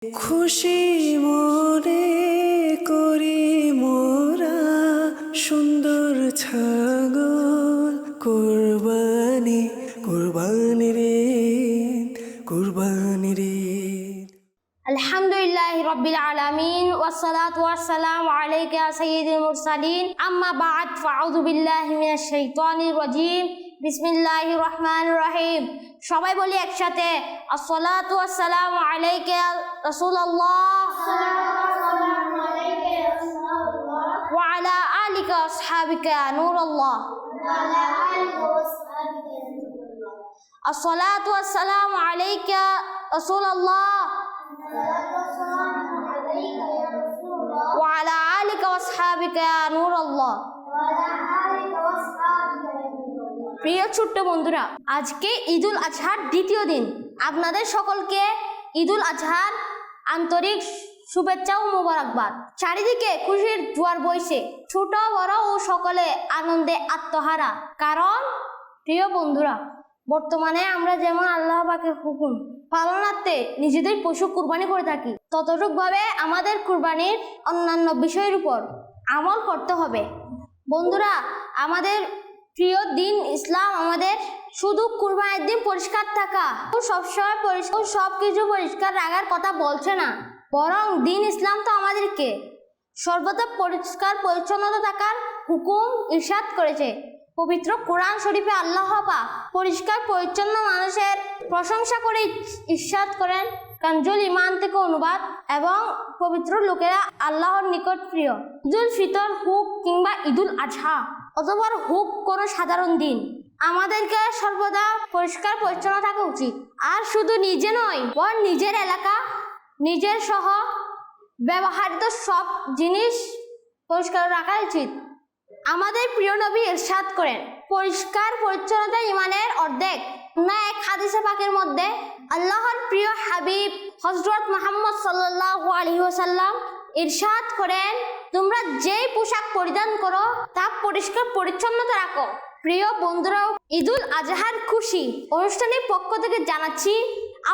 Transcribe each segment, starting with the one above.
খুশি মনে করি মোরা সুন্দর ছাগল কুরবানি কুরবানি রে কুরবানি রে। আলহামদুলিল্লাহ রব্বিল আলামিন ওয়াসসালাতু ওয়াসসালামু আলাইকা ইয়া সাইয়্যিদুল মুরসালিন আম্মা বা'দ ফাআউযু বিল্লাহি মিনাশ শাইতানির রাজীম বিসমিল্লাহির রহমানির রহিম। সবাই বলি একসাথে আসসালাতু ওয়াসসালামু আলাইকা ইয়া রাসূলুল্লাহ ওয়া আলা আলিকা ওয়া আসহাবিকা ইয়া নূরুল্লাহ। আসসালাতু ওয়াসসালামু আলাইকা রাসূলুল্লাহ وعلى آلك وأصحابك يا نور الله। প্রিয় ছোট্ট বন্ধুরা, আজকে ঈদুল আজহার দ্বিতীয় দিন। আপনাদের সকলকে ঈদুল আজহার আন্তরিক শুভেচ্ছা ও মোবারকবাদ। চারিদিকে খুশির জোয়ার বইছে, ছোট বড় ও সকলে আনন্দে আত্মহারা। কারণ প্রিয় বন্ধুরা, বর্তমানে আমরা যেমন আল্লাহ পাকের হুকুম পালনার্থে নিজেদের পশু কুরবানি করে থাকি, ততটুকভাবে আমাদের কুরবানির অন্যান্য বিষয়ের উপর আমল করতে হবে। বন্ধুরা, আমাদের প্রিয় দিন ইসলাম আমাদের শুধু কুরবানির দিন পরিষ্কার থাকা ও সবসময় সব কিছু পরিষ্কার রাখার কথা বলছে না, বরং দিন ইসলাম তো আমাদেরকে সর্বদা পরিষ্কার পরিচ্ছন্নতা থাকার হুকুম ইরশাদ করেছে। পবিত্র কোরআন শরীফে আল্লাহ পাক পরিষ্কার পরিচ্ছন্ন মানুষের প্রশংসা করে ইরশাদ করেন, কানজুল ইমান থেকে অনুবাদ, এবং পবিত্র লোকেরা আল্লাহর নিকট প্রিয়। ঈদুল ফিতর হোক কিংবা ঈদুল আজহা অথবা হোক কোনো সাধারণ দিন, আমাদেরকে সর্বদা পরিষ্কার পরিচ্ছন্ন থাকা উচিত। আর শুধু নিজে নয়, বরং নিজের এলাকা, নিজের সহ ব্যবহৃত সব জিনিস পরিষ্কার রাখা উচিত। আমাদের প্রিয় নবী ইরশাদ করেন, পরিষ্কার পরিচ্ছন্নতা ইমানের অর্ধেক। না এক হাদিসে পাকের মধ্যে আল্লাহর প্রিয় হাবিব হযরত মুহাম্মদ সাল্লাল্লাহু আলাইহি ওয়াসাল্লাম ইরশাদ করেন, তোমরা যেই পোশাক পরিধান করো তা পরিষ্কার পরিচ্ছন্নতা রাখো। প্রিয় বন্ধুরাও, ঈদুল আজহার খুশি অনুষ্ঠানের পক্ষ থেকে জানাচ্ছি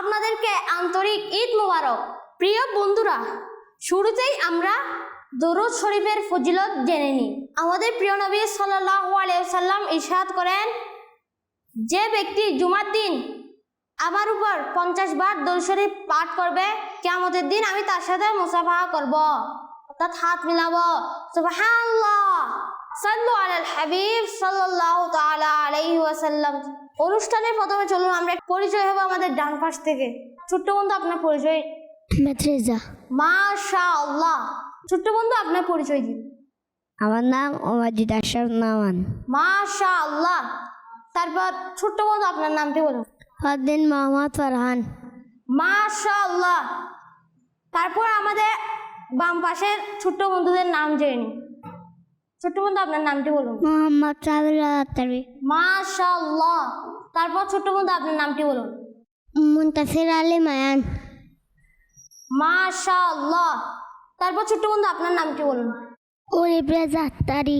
আপনাদেরকে আন্তরিক ঈদ মোবারক। প্রিয় বন্ধুরা, শুরুতেই আমরা দরুদ শরীফের ফজিলত জেনে নিই। আমাদের প্রিয় নবী সাল্লাল্লাহু আলাইহি ওয়াসাল্লাম ইরশাদ করেন, যে ব্যক্তি জুমার দিন আমার উপর 50 বার দরুদ শরীফ পাঠ করবে, কিয়ামতের দিন আমি তার সাথে মুসাফাহা করব, অর্থাৎ হাত মিলাবো। সুবহানাল্লাহ, সাল্লু আলাল হাবিব সাল্লাল্লাহু তাআলা আলাইহি ওয়াসাল্লাম। অনুষ্ঠানের প্রথমে চলুন আমরা পরিচয় হব আমাদের ডান পাশ থেকে। ছোট্ট বন্ধু, আপনার পরিচয়? মেট্রেজা। মাশাআল্লাহ। ছোট্ট বন্ধু, আপনার পরিচয় দিন। আমার নাম ওমাজিদ আশরাফ নামান। মাশাআল্লাহ। তারপর ছোট্ট বন্ধু, আপনার নামটি বলুন। ফরদিন মোহাম্মদ ফারহান। মাশাআল্লাহ। তারপর আমাদের বাম পাশের ছোট্ট বন্ধুদের নাম জেনে নিন। ছোট্ট বন্ধু, আপনার নামটি বলুন। মোহাম্মদ সাবির আতারি। মাশাআল্লাহ। তারপর ছোট্ট বন্ধু, আপনার নামটি বলুন। মুনতাসির আলী মায়ান। মাশাআল্লাহ। তারপর ছোট্ট বন্ধু, আপনার নামটি বলুন। ওরিব্রেজা আতারি।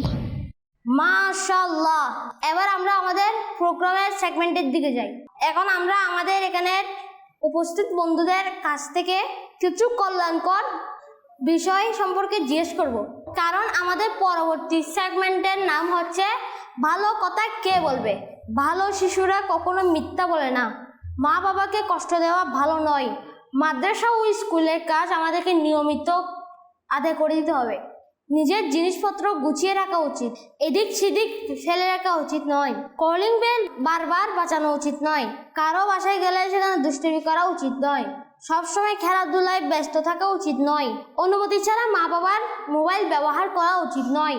মাশাআল্লাহ। এবার আমরা আমাদের প্রোগ্রামের সেগমেন্টের দিকে যাই। এখন আমরা আমাদের এখানে উপস্থিত বন্ধুদের কাছ থেকে কিছু কল্যাণকর বিষয় সম্পর্কে জিজ্ঞেস করব, কারণ আমাদের পরবর্তী সেগমেন্টের নাম হচ্ছে ভালো কথা কে বলবে। ভালো শিশুরা কখনো মিথ্যা বলে না। মা বাবাকে কষ্ট দেওয়া ভালো নয়। মাদ্রাসা ও স্কুলের কাজ আমাদেরকে নিয়মিত আদায় করে দিতে হবে। নিজের জিনিসপত্র গুছিয়ে রাখা উচিত, এদিক সেদিক ফেলে রাখা উচিত নয়। কলিং বেল বারবার বাঁচানো উচিত নয়। কারো বাসায় গেলে সেখানে দুষ্টুমি করা উচিত নয়। সবসময় খেলাধুলায় ব্যস্ত থাকা উচিত নয়। অনুমতি ছাড়া মা বাবার মোবাইল ব্যবহার করা উচিত নয়।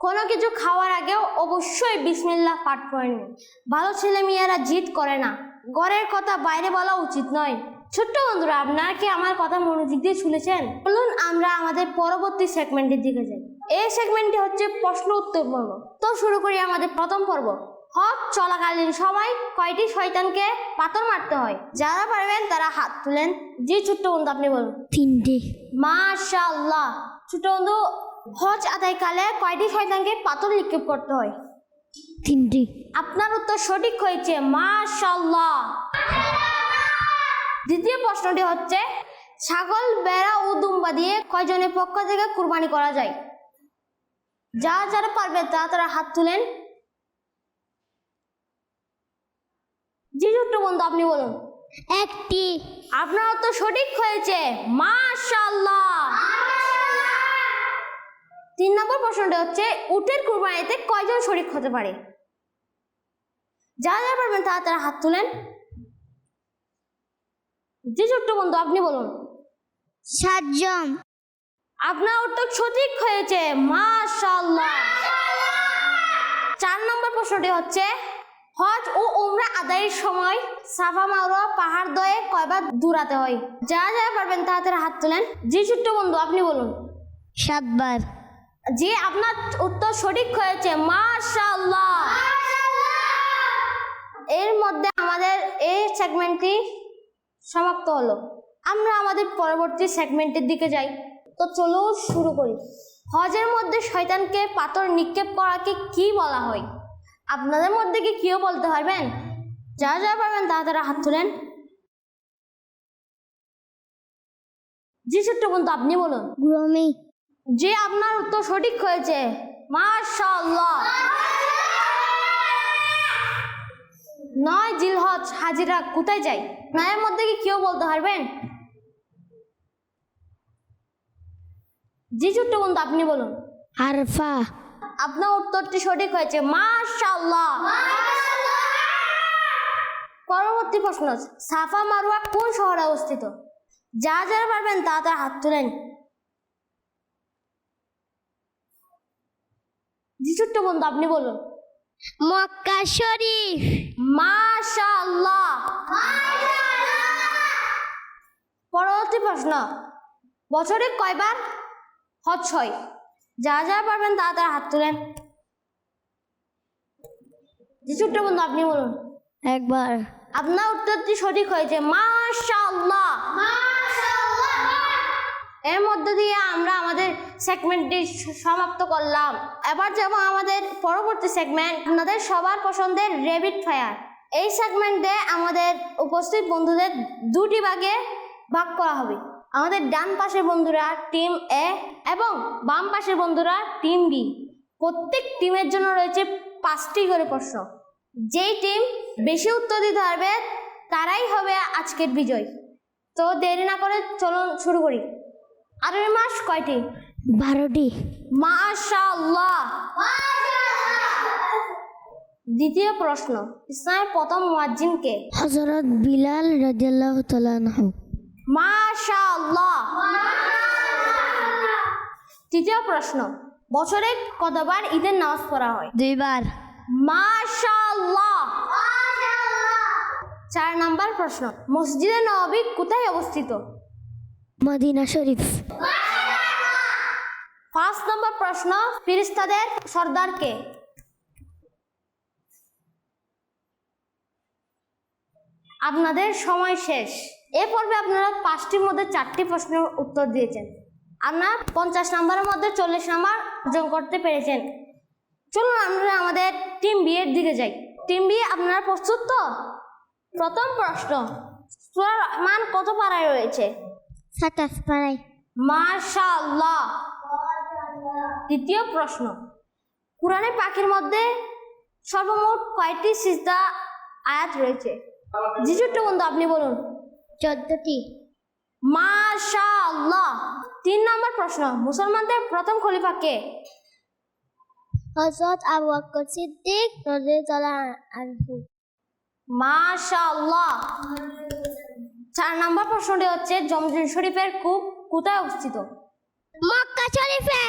কোনো কিছু খাওয়ার আগেও অবশ্যই বিসমিল্লাহ পাঠ করে নিন। ভালো ছেলে মেয়েরা জিদ করে না। ঘরের কথা বাইরে বলা উচিত নয়। ছোট্ট বন্ধুরা, আপনারা কি আমার কথা মনোযোগ দিয়ে শুনেছেন? বলুন আমরা আমাদের পরবর্তী সেগমেন্টের দিকে যাই। এই সেগমেন্টটি হচ্ছে প্রশ্ন উত্তর পর্ব। তো শুরু করি আমাদের প্রথম পর্ব। হজ চলাকালীন সময় কয়টি শয়তানকে পাথর মারতে হয়? যারা পারবেন তারা হাত তুলেন। জি ছোট্ট বন্ধু, আপনি বলুন। 3টি। মাশাআল্লাহ। ছোট্ট বন্ধু, হজ আদায়কালে কয়টি শয়তানকে পাথর নিক্ষেপ করতে হয়? 3টি। আপনার উত্তর সঠিক হয়েছে, মাশাআল্লাহ। দ্বিতীয় প্রশ্নটি হচ্ছে, ছাগল, বেড়া ও দুম্বা দিয়ে কয়জনের পক্ষ থেকে কুরবানি করা যায়? যারা পারবে তারা হাত তুলেন। জি ছোট্ট বন্ধু, আপনি বলুন। একটি। আপনার তো সঠিক হয়েছে, মাশাআল্লাহ। 3 নম্বর প্রশ্নটা হচ্ছে, উটের কুরবানিতে কয়জন শরীক হতে পারে? যারা পারবেন তারা হাত তুলেন। জি ছোট্ট বন্ধু, আপনি বলুন। 7 জন। আপনার উত্তর সঠিক হয়েছে, মাশাআল্লাহ। 4 নম্বর প্রশ্নটি হচ্ছে, হজ ও উমরা আদায়ের সময় সাফা মারওয়া পাহাড় দয়ে কয়বার দৌড়াতে হয়? যারা পারবেন তারা হাত তুলেন। জি ছোট্ট বন্ধু, আপনি বলুন। 7 বার। জি, আপনার উত্তর সঠিক হয়েছে, মাশাআল্লাহ। এর মধ্যে আমাদের এই সেগমেন্টটি সমাপ্ত হলো। আমরা আমাদের পরবর্তী সেগমেন্টের দিকে যাই। তো চলো শুরু করি। হজের মধ্যে শয়তানকে পাথর নিক্ষেপ করাকে কি বলা হয়? আপনাদের মধ্যে কি কেউ বলতে পারবেন? যারা পারবেন তারা হাত তুলেন। জি ছোট্ট বন্ধু, আপনি বলুন। গ্রমি। জি, আপনার উত্তর সঠিক হয়েছে, মাশাআল্লাহ। 9 জিলহজ হাজিরা কোথায় যায়? 9 এর মধ্যে কি কেউ বলতে পারবেন? জি ছোট্ট বন্ধু, আপনি বলুন। আরফা। আপনার উত্তরটি সঠিক হয়েছে, মাশাআল্লাহ। পরবর্তী প্রশ্ন, সাফা মারওয়া কোন শহরে অবস্থিত? যারা পারবেন তারা হাত তুলেন। জি ছোট্ট বন্ধু, আপনি বলুন। মক্কা শরীফ। মাশাআল্লাহ। পরবর্তী প্রশ্ন, বছরে কয়বার হজ হয়? যারা পারবেন তারা হাত তুলেন। জি ছোট্ট বন্ধু, আপনি বলুন। একবার। আপনার উত্তরটি সঠিক হয়েছে, মাশাআল্লাহ। এর মধ্য দিয়ে আমরা আমাদের সেগমেন্টটি সমাপ্ত করলাম। এবার যাব আমাদের পরবর্তী সেগমেন্ট, আপনাদের সবার পছন্দের র্যাপিড ফায়ার। এই সেগমেন্টে আমাদের উপস্থিত বন্ধুদের 2টি ভাগে ভাগ করা হবে। আমাদের ডান পাশের বন্ধুরা টিম এ এবং বাম পাশের বন্ধুরা টিম বি। প্রত্যেক টিমের জন্য রয়েছে 5টি করে প্রশ্ন। যেই টিম বেশি উত্তর দিতে পারবে তারাই হবে আজকের বিজয়। তো দেরি না করে চলুন শুরু করি। আরবি মাস কয়টি? 12টি। মাশাআল্লাহ। দ্বিতীয় প্রশ্ন, ইসলামের প্রথম মুয়াজ্জিন কে? হযরত বিলাল রাদিয়াল্লাহু তাআলা আনহু। মাশাআল্লাহ। তৃতীয় প্রশ্ন, বছরে কতবার ঈদের নামাজ পড়া হয়? 2 বার। মাশাআল্লাহ। 4 নাম্বার প্রশ্ন, মসজিদে নববী কোথায় অবস্থিত? মদিনা শরীফ। 5 নম্বর প্রশ্ন, ফেরেশতাদের সর্দার কে? আপনাদের সময় শেষ। এ পর্বে আপনারা 5টির মধ্যে 4টি প্রশ্নের উত্তর দিয়েছেন। আপনারা 50 নম্বরের মধ্যে 40 নম্বর অর্জন করতে পেরেছেন। চলুন আমরা আমাদের টিম বি এর দিকে যাই। টিম বি, আপনারা প্রস্তুত তো? প্রথম প্রশ্ন, সূরা রহমান কত পারায় রয়েছে? 27 পারায়। মাশাআল্লাহ। দ্বিতীয় প্রশ্ন, কুরআনে পাকের মধ্যে সর্বমোট কয়টি সিজদা আয়াত রয়েছে? জি ছোট্ট বন্ধু, আপনি বলুন। 14টি। মাশাআল্লাহ। 3 নম্বর প্রশ্ন, মুসলমানদের প্রথম খলিফা কে? হযরত আবু বকর সিদ্দিক রাদিয়াল্লাহু আনহু। মাশাআল্লাহ। 4 নম্বর প্রশ্নটি হচ্ছে, জমজম শরীফের কূপ কোথায় অবস্থিত? মক্কা শরীফে।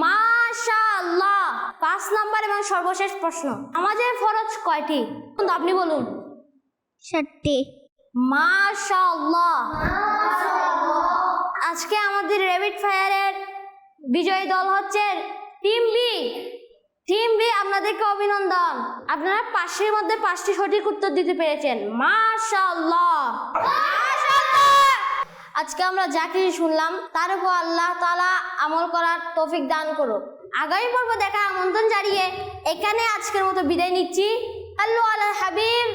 মাশাআল্লাহ। 5 নম্বর এবং সর্বশেষ প্রশ্ন, নামাজের ফরজ কয়টি? আপনি বলুন। 7টি। মাশাআল্লাহ। আজকে আমাদের র্যাপিড ফায়ারের বিজয়ী দল হচ্ছে টিম বি। টিম বি, আপনাদেরকে অভিনন্দন। আপনারা 5টির মধ্যে 5টি সঠিক উত্তর দিতে পেরেছেন, মাশাআল্লাহ। আজকে আমরা যা কিছু শুনলাম তার উপর আল্লাহ তাআলা আমল করার তৌফিক দান করুক। আগামী পর্ব দেখার আমন্ত্রণ জানিয়ে এখানে আজকের মতো বিদায় নিচ্ছি। আল্লাহু আলা হাবিব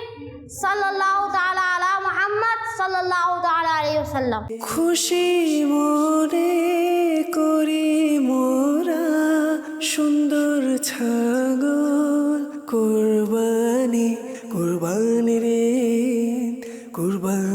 সাল্লাল্লাহু তাআলা আলা মুহাম্মদ। মুহাম্মদ সাল্লাল্লাহু তাআলা আলাইহি ওয়াসাল্লাম। খুশি মনে করি মোরা সুন্দর ছাগল কোরবানি কোরবানি রে কোরবানি।